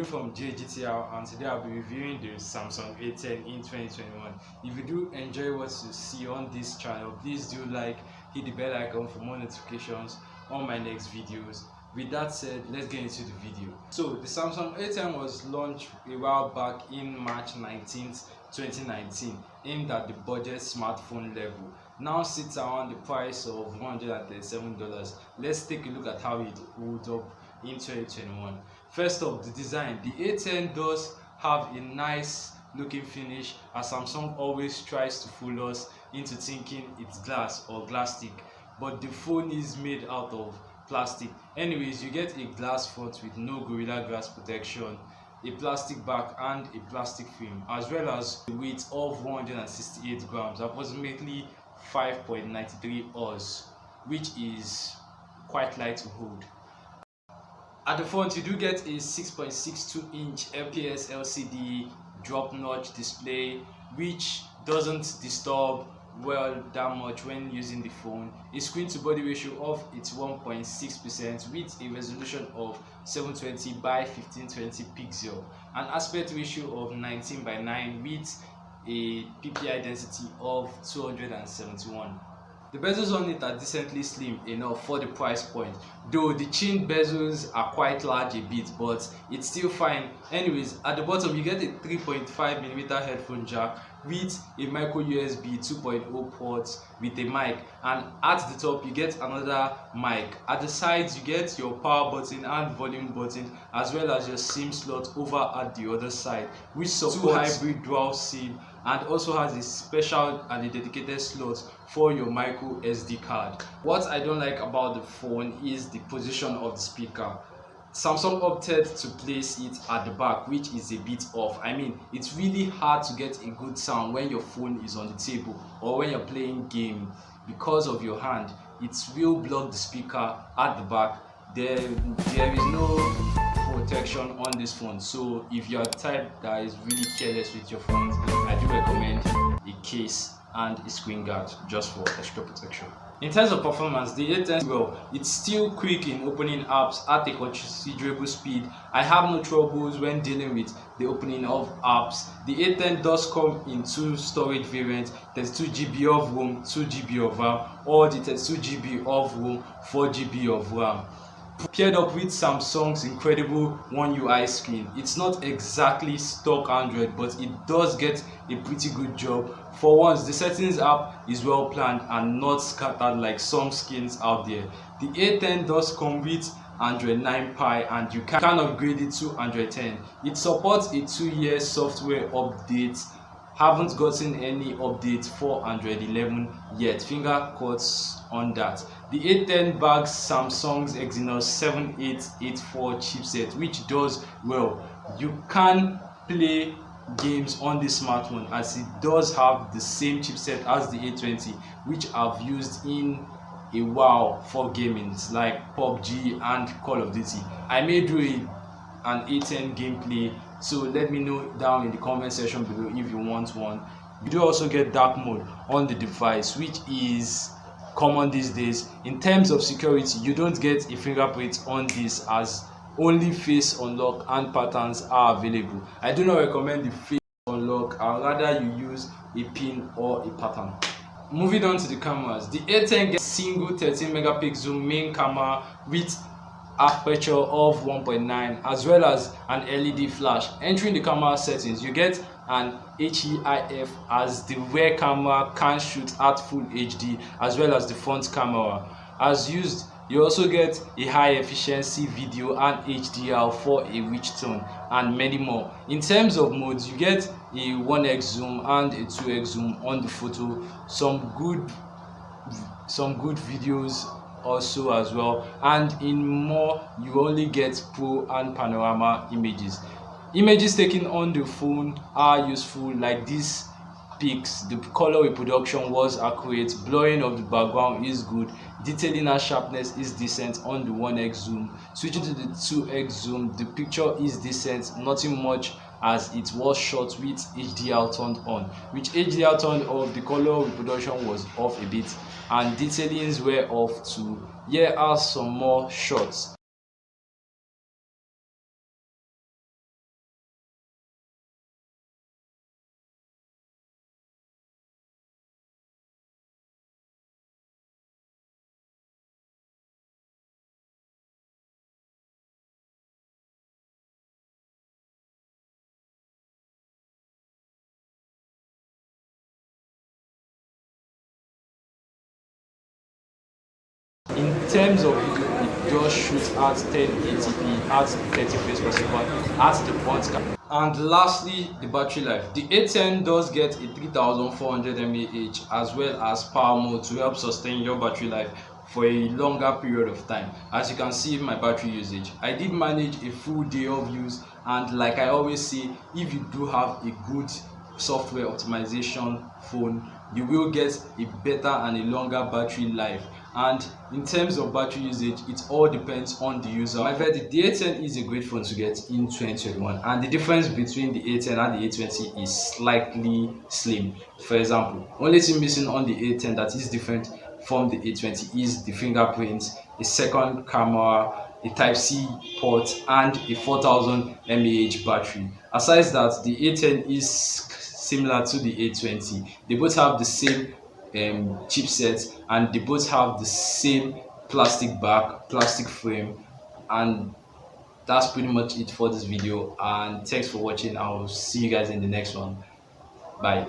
Calvin from JGTL, and today I'll be reviewing the Samsung A10 in 2021. If you do enjoy what you see on this channel, please do like, hit the bell icon for more notifications on my next videos. With that said, let's get into the video. So the Samsung A10 was launched a while back in March 19th, 2019, aimed at the budget smartphone level. Now sits around the price of $137. Let's take a look at how it holds up in 2021. First up, the design. The A10 does have a nice looking finish, as Samsung always tries to fool us into thinking it's glass or plastic, but the phone is made out of plastic. Anyways, you get a glass front with no Gorilla Glass protection, a plastic back and a plastic frame, as well as a weight of 168 grams, approximately 5.93 oz, which is quite light to hold. At the front, you do get a 6.62-inch LPS LCD drop notch display, which doesn't disturb that much when using the phone. A screen to body ratio of 81.6% with a resolution of 720 by 1520 pixel, an aspect ratio of 19:9 with a PPI density of 271. The bezels on it are decently slim enough for the price point, though the chin bezels are quite large a bit, but it's still fine. Anyways, at the bottom you get a 3.5mm headphone jack with a micro USB 2.0 port with a mic, and at the top you get another mic. At the sides you get your power button and volume button, as well as your SIM slot over at the other side, which supports hybrid dual SIM and also has a special and a dedicated slot for your micro SD card. What I don't like about the phone is the position of the speaker. Samsung opted to place it at the back, which is a bit off. I mean, it's really hard to get a good sound when your phone is on the table or when you're playing game because of your hand. It will block the speaker at the back. There is no protection on this phone, so if you're a type that is really careless with your phones, I do recommend a case and a screen guard just for extra protection. In terms of performance, the A10 it's still quick in opening apps at a considerable speed. I have no troubles when dealing with the opening of apps. The A10 does come in two storage variants: 32GB of ROM, 2GB of RAM, or the 32GB of ROM, 4GB of RAM. Paired up with Samsung's incredible One UI screen. It's not exactly stock Android, but it does get a pretty good job. For once, the settings app is well planned and not scattered like some skins out there. The A10 does come with Android 9 Pie, and you can upgrade it to Android 10. It supports a 2-year software update. Haven't gotten any update for Android 11 yet, finger quotes on that. The A10 bags Samsung's Exynos 7884 chipset, which does well. You can play games on this smartphone, as it does have the same chipset as the A20, which I've used in a while for gaming like PUBG and Call of Duty. I may do an A10 gameplay, so let me know down in the comment section below if you want one. You do also get dark mode on the device, which is common these days. In terms of security, you don't get a fingerprint on this, as only face unlock and patterns are available. I do not recommend the face unlock. I'd rather you use a pin or a pattern. Moving on to the cameras, the A10 gets single 13-megapixel main camera with aperture of 1.9, as well as an LED flash. Entering the camera settings, you get an HEIF, as the rear camera can shoot at full HD, as well as the front camera. As used, you also get a high efficiency video and HDR for a rich tone, and many more. In terms of modes, you get a 1x zoom and a 2x zoom on the photo, some good videos also as well, and in more you only get pro and panorama images. Images taken on the phone are useful, like these pics. The color reproduction was accurate, blurring of the background is good, detailing and sharpness is decent on the 1x zoom. Switching to the 2x zoom, the picture is decent, nothing much, as it was shot with HDR turned on. With HDR turned off, the color reproduction was off a bit and detailings were off too. Here are some more shots. In terms of video, it just shoots at 1080p, at 30 frames per second, at the front camera. And lastly, the battery life. The A10 does get a 3400 mAh as well as power mode to help sustain your battery life for a longer period of time. As you can see my battery usage, I did manage a full day of use, and like I always say, if you do have a good software optimization phone, you will get a better and a longer battery life. And in terms of battery usage, it all depends on the user. My verdict, the A10 is a great phone to get in 2021, and the difference between the A10 and the A20 is slightly slim. For example, only thing missing on the A10 that is different from the A20 is the fingerprint, a second camera, a Type-C port, and a 4000 mAh battery. Aside that, the A10 is similar to the A20. They both have the same chipset, and they both have the same plastic back, plastic frame, and that's pretty much it for this video. And thanks for watching. I'll see you guys in the next one. Bye.